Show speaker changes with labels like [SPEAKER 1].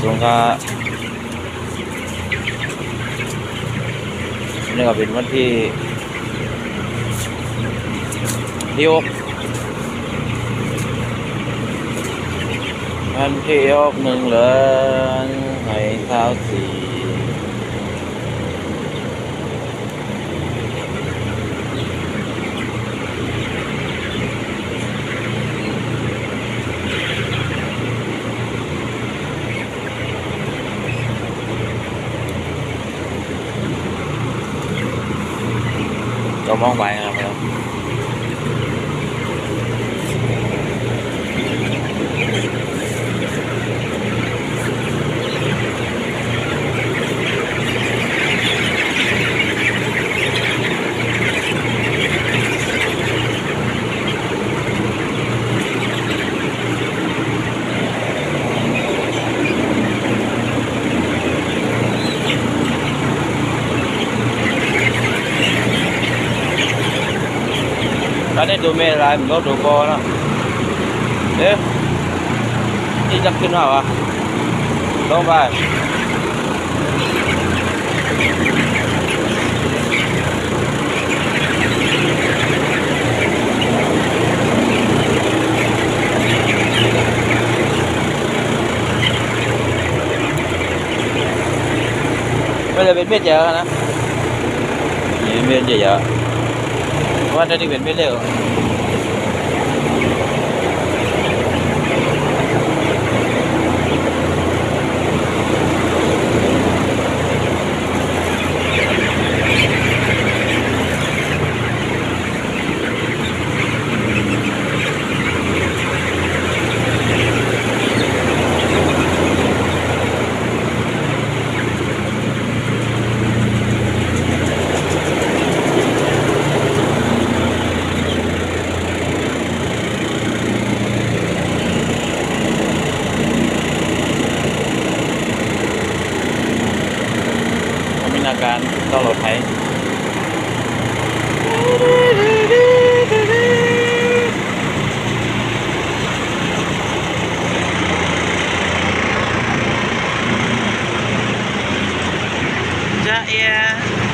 [SPEAKER 1] ลงก็นี่ก็เป็นวันที่6วันที่61เดือนให้ข้าวสีก็มองไปครับตอนนี้ดูไม่ไรมันก็ดูบอลนะเอ๊ะนี่จะขึ้นมาวะลงไปไม่ได้เป็นเม็ดเยอะนะนี่เม็ดเยอะว่าได้ที่เป็นเม็ดเล็กอาการต้องรถไถจะเอีย